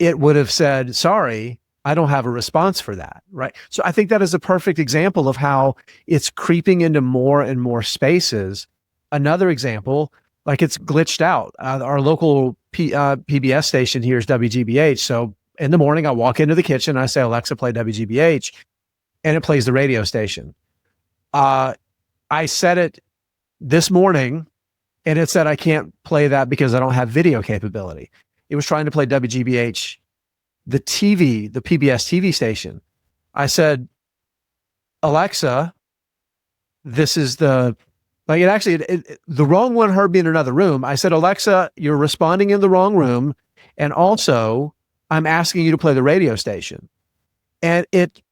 it would have said, sorry, I don't have a response for that, right? So I think that is a perfect example of how it's creeping into more and more spaces. Another example, like it's glitched out. Our local PBS station here is WGBH. So in the morning, I walk into the kitchen, I say, Alexa, play WGBH, and it plays the radio station. I set it this morning and it said, I can't play that because I don't have video capability. It was trying to play WGBH, the PBS TV station. I said, Alexa, this is the wrong one heard me in another room. I said, Alexa, you're responding in the wrong room. And also, I'm asking you to play the radio station. And it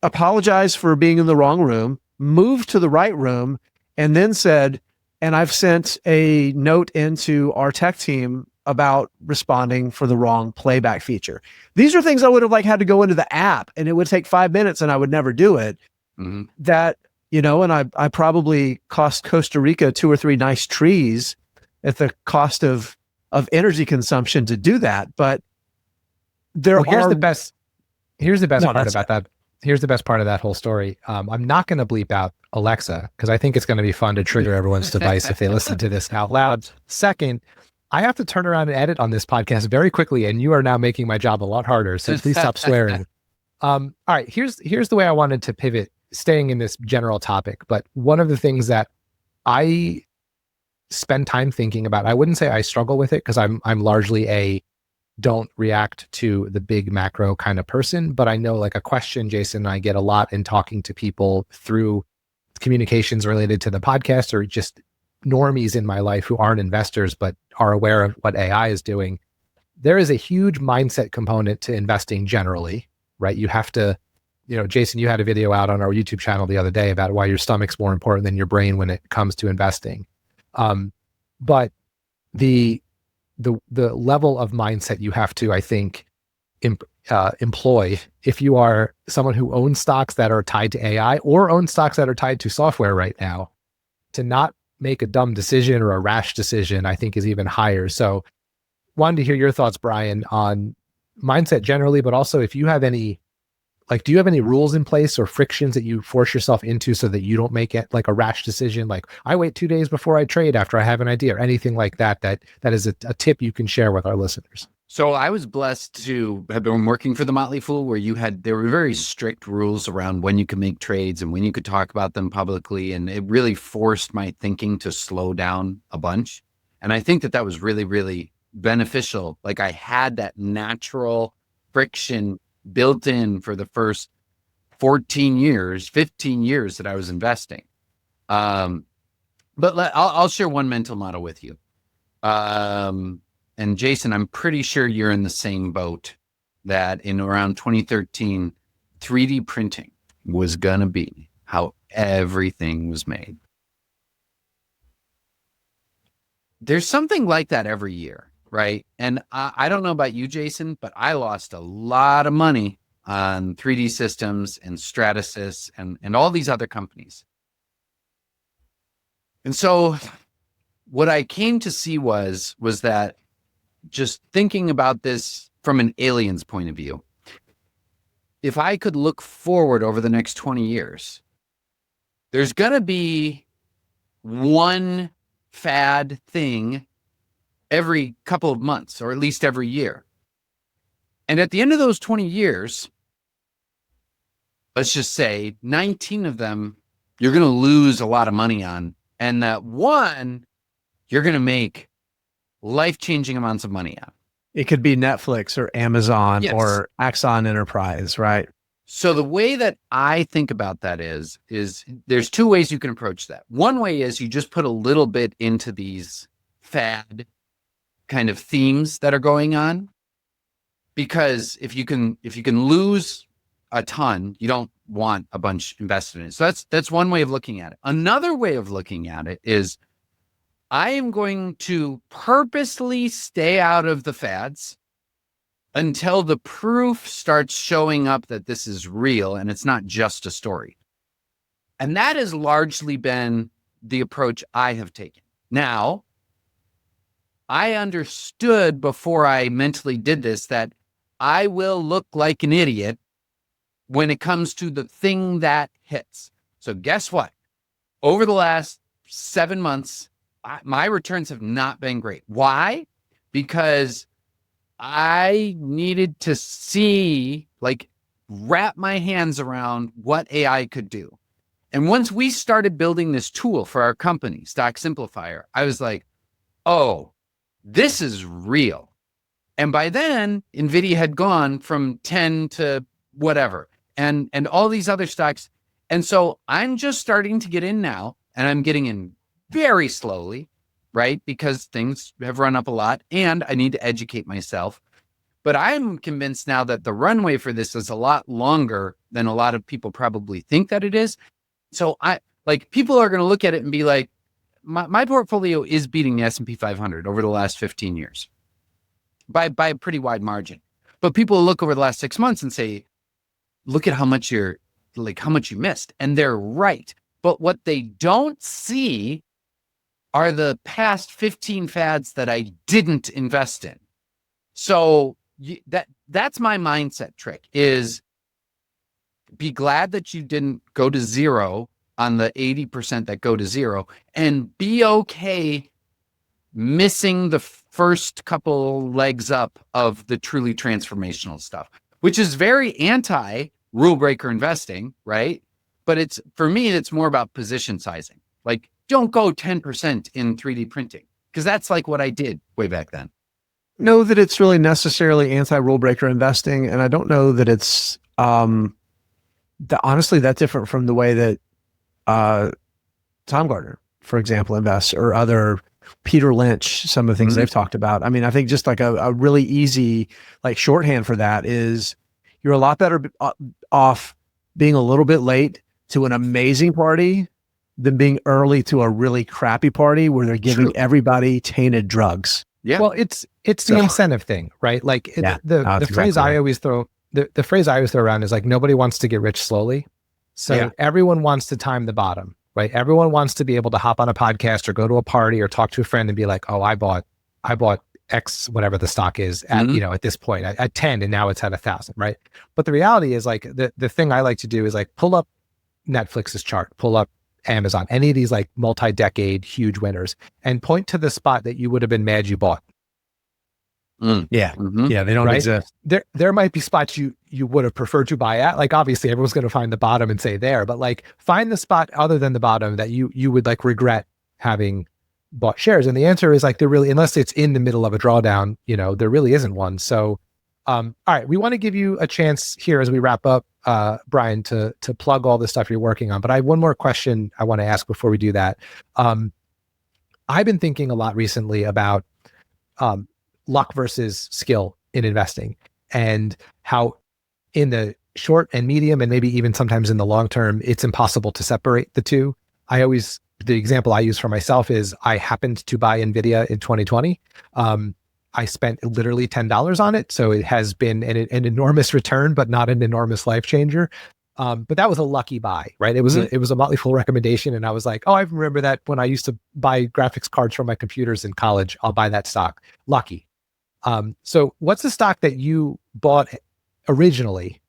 apologized for being in the wrong room, moved to the right room, and then said, and I've sent a note into our tech team about responding for the wrong playback feature. These are things I would have had to go into the app, and it would take 5 minutes and I would never do it. Mm-hmm. That, and I probably cost Costa Rica 2 or 3 nice trees at the cost of energy consumption to do that. But here's the best part about that. Here's the best part of that whole story. I'm not going to bleep out Alexa because I think it's going to be fun to trigger everyone's device if they listen to this out loud. Second, I have to turn around and edit on this podcast very quickly, and you are now making my job a lot harder. So please stop swearing. All right, here's the way I wanted to pivot, staying in this general topic. But one of the things that I spend time thinking about, I wouldn't say I struggle with it because I'm largely a don't react to the big macro kind of person, but I know a question Jason and I get a lot in talking to people through communications related to the podcast or just normies in my life who aren't investors but are aware of what AI is doing. There is a huge mindset component to investing generally, right? You have to, Jason, you had a video out on our YouTube channel the other day about why your stomach's more important than your brain when it comes to investing. But the level of mindset you have to, I think, employ if you are someone who owns stocks that are tied to AI or owns stocks that are tied to software right now, to not make a dumb decision or a rash decision, I think is even higher. So wanted to hear your thoughts, Brian, on mindset generally, but also if you have any, do you have any rules in place or frictions that you force yourself into so that you don't make it a rash decision? I wait 2 days before I trade after I have an idea or anything like that, that is a tip you can share with our listeners. So I was blessed to have been working for the Motley Fool where there were very strict rules around when you could make trades and when you could talk about them publicly. And it really forced my thinking to slow down a bunch. And I think that was really, really beneficial. I had that natural friction built in for the first 15 years that I was investing. But I'll share one mental model with you. And Jason, I'm pretty sure you're in the same boat that in around 2013, 3D printing was going to be how everything was made. There's something like that every year. Right. And I don't know about you, Jason, but I lost a lot of money on 3D Systems and Stratasys and all these other companies. And so what I came to see was that just thinking about this from an alien's point of view, if I could look forward over the next 20 years, there's going to be one fad thing every couple of months, or at least every year. And at the end of those 20 years, let's just say 19 of them, you're going to lose a lot of money on. And that one, you're going to make life-changing amounts of money on. It could be Netflix or Amazon or Axon Enterprise, right? So the way that I think about that is there's 2 ways you can approach that. One way is you just put a little bit into these fad kind of themes that are going on, because if you can lose a ton, you don't want a bunch invested in it. So that's one way of looking at it. Another way of looking at it is I am going to purposely stay out of the fads until the proof starts showing up that this is real and it's not just a story. And that has largely been the approach I have taken. Now, I understood before I mentally did this that I will look like an idiot when it comes to the thing that hits. So guess what? Over the last 7 months, my returns have not been great. Why? Because I needed to see, wrap my hands around what AI could do. And once we started building this tool for our company, Stock Simplifier, I was like, oh, this is real. And by then, NVIDIA had gone from 10 to whatever, and all these other stocks. And so I'm just starting to get in now, and I'm getting in very slowly, right? Because things have run up a lot and I need to educate myself. But I'm convinced now that the runway for this is a lot longer than a lot of people probably think that it is. So people are going to look at it and be like, my portfolio is beating the S&P 500 over the last 15 years by a pretty wide margin. But people will look over the last 6 months and say, look at how much you missed. And they're right. But what they don't see are the past 15 fads that I didn't invest in. So that's my mindset trick, is be glad that you didn't go to zero on the 80% that go to zero, and be okay missing the first couple legs up of the truly transformational stuff, which is very anti rule breaker investing, right? But for me, it's more about position sizing. Like, don't go 10% in 3D printing, because that's like what I did way back then. Know that it's really necessarily anti-rule breaker investing, and I don't know that it's honestly that different from the way that Tom Gardner, for example, invests, or other Peter Lynch, some of the things they've talked about. I mean, I think just like a really easy like shorthand for that is you're a lot better off being a little bit late to an amazing party than being early to a really crappy party where they're giving everybody tainted drugs. Yeah. Well, it's the incentive thing, right? Like the phrase I always throw, the phrase I always throw around is like, nobody wants to get rich slowly. So everyone wants to time the bottom, right? Everyone wants to be able to hop on a podcast or go to a party or talk to a friend and be like, oh, I bought X, whatever the stock is at, at this point at 10, and now it's at 1,000, right? But the reality is, like, the thing I like to do is like pull up Netflix's chart, pull up Amazon, any of these like multi-decade huge winners, and point to the spot that you would have been mad you bought. Yeah. Yeah. They don't exist. There might be spots you would have preferred to buy at. Like, obviously everyone's going to find the bottom and say there, but like find the spot other than the bottom that you would like regret having bought shares. And the answer is like, there really, unless it's in the middle of a drawdown, there really isn't one. So, all right, we want to give you a chance here as we wrap up, Brian, to plug all the stuff you're working on. But I have one more question I want to ask before we do that. I've been thinking a lot recently about luck versus skill in investing, and how in the short and medium, and maybe even sometimes in the long term, it's impossible to separate the two. The example I use for myself is I happened to buy NVIDIA in 2020. I spent literally $10 on it. So it has been an enormous return, but not an enormous life changer. But that was a lucky buy, right? It was a Motley Fool recommendation. And I was like, oh, I remember that when I used to buy graphics cards for my computers in college, I'll buy that stock. Lucky. So what's the stock that you bought originally,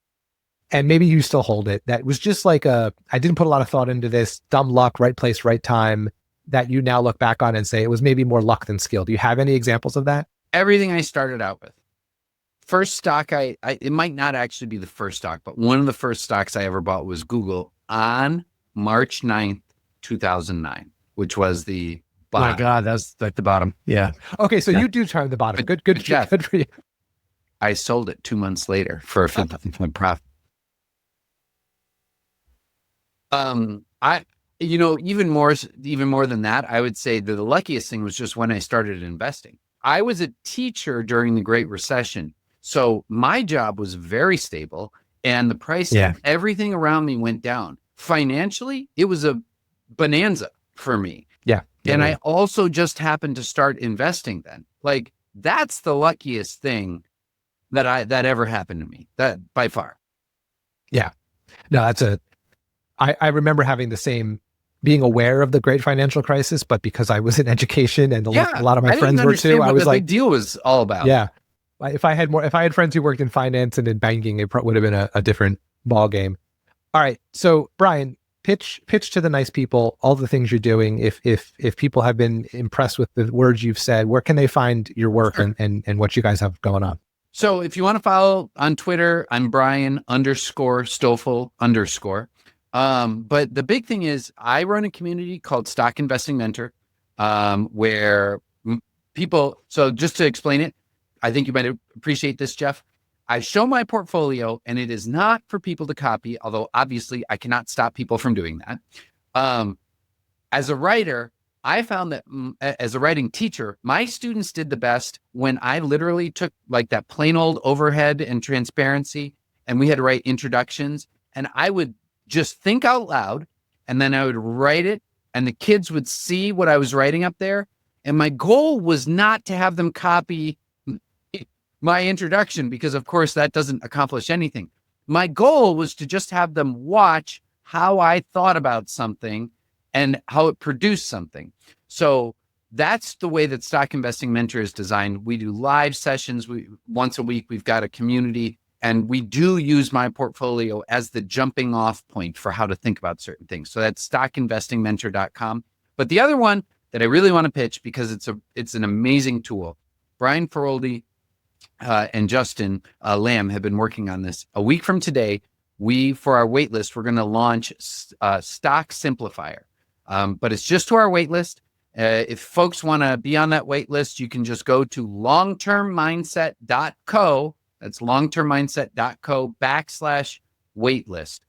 and maybe you still hold it, that was just like I didn't put a lot of thought into this, dumb luck, right place, right time, that you now look back on and say it was maybe more luck than skill? Do you have any examples of that? Everything I started out with. First stock, it might not actually be the first stock, but one of the first stocks I ever bought was Google on March 9th, 2009, which was the bottom. My God, that's like the bottom. Yeah. Okay, so you do turn the bottom. Good for you. I sold it 2 months later for a 50% profit. Even more than that, I would say that the luckiest thing was just when I started investing. I was a teacher during the Great Recession, so my job was very stable, and the price of everything around me went down. Financially, it was a bonanza for me. Yeah. And I also just happened to start investing then. Like, that's the luckiest thing that ever happened to me, that by far. Yeah. No, I remember having the same, being aware of the great financial crisis, but because I was in education and a lot of my friends were too, I was like, the deal was all about. Yeah. If I had friends who worked in finance and in banking, it would have been a different ball game. All right. So Brian, pitch to the nice people all the things you're doing. If people have been impressed with the words you've said, where can they find your work and what you guys have going on? So if you want to follow on Twitter, I'm Brian _Stoffel_. But the big thing is I run a community called Stock Investing Mentor, where people, so just to explain it, I think you might appreciate this, Jeff. I show my portfolio and it is not for people to copy, although obviously I cannot stop people from doing that. As a writer, I found that as a writing teacher, my students did the best when I literally took like that plain old overhead and transparency, and we had to write introductions, and I would just think out loud, and then I would write it, and the kids would see what I was writing up there. And my goal was not to have them copy my introduction, because of course that doesn't accomplish anything. My goal was to just have them watch how I thought about something and how it produced something. So that's the way that Stock Investing Mentor is designed. We do live sessions. Once a week, we've got a community, and we do use my portfolio as the jumping off point for how to think about certain things. So that's stockinvestingmentor.com. But the other one that I really want to pitch, because it's an amazing tool, Brian Feroldi and Justin Lamb have been working on this. A week from today, for our waitlist, we're going to launch Stock Simplifier. But it's just to our waitlist. If folks want to be on that waitlist, you can just go to longtermmindset.co. That's longtermmindset.co/waitlist.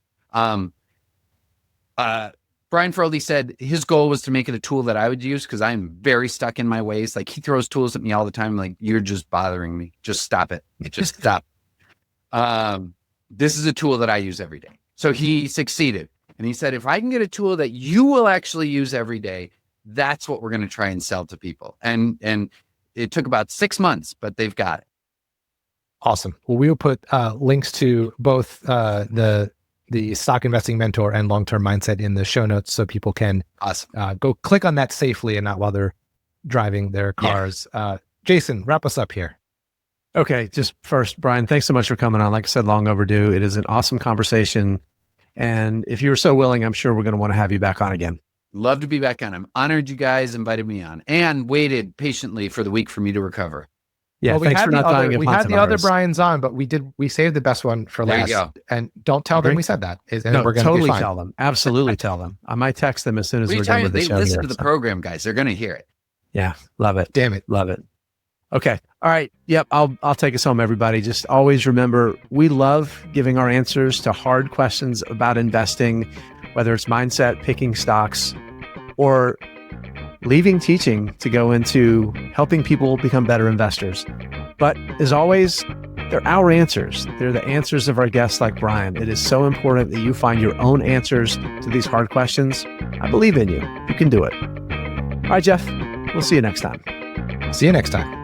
Brian Feroldi said his goal was to make it a tool that I would use, because I'm very stuck in my ways. Like, he throws tools at me all the time. Like, you're just bothering me. Just stop it. Just stop. This is a tool that I use every day. So he succeeded. And he said, if I can get a tool that you will actually use every day, that's what we're going to try and sell to people. And it took about 6 months, but they've got it. Awesome. Well, we will put links to both the Stock Investing Mentor and Long-Term Mindset in the show notes, so people can go click on that safely and not while they're driving their cars. Yeah. Jason, wrap us up here. Okay. Just first, Brian, thanks so much for coming on. Like I said, long overdue. It is an awesome conversation. And if you're so willing, I'm sure we're going to want to have you back on again. Love to be back on. I'm honored you guys invited me on and waited patiently for the week for me to recover. Yeah, well, thanks for not dying. We had the other Brian's on, but we saved the best one for last. There you go. And don't tell them we said that. No, we're going to totally tell them. Absolutely tell them. I might text them as soon as we're done with the show. They listen to the program, guys. They're going to hear it. Yeah, love it. Damn it, love it. Okay. All right. Yep. I'll take us home, everybody. Just always remember, we love giving our answers to hard questions about investing, whether it's mindset, picking stocks, or leaving teaching to go into helping people become better investors. But as always, they're our answers. They're the answers of our guests like Brian. It is so important that you find your own answers to these hard questions. I believe in you. You can do it. All right, Jeff. We'll see you next time. See you next time.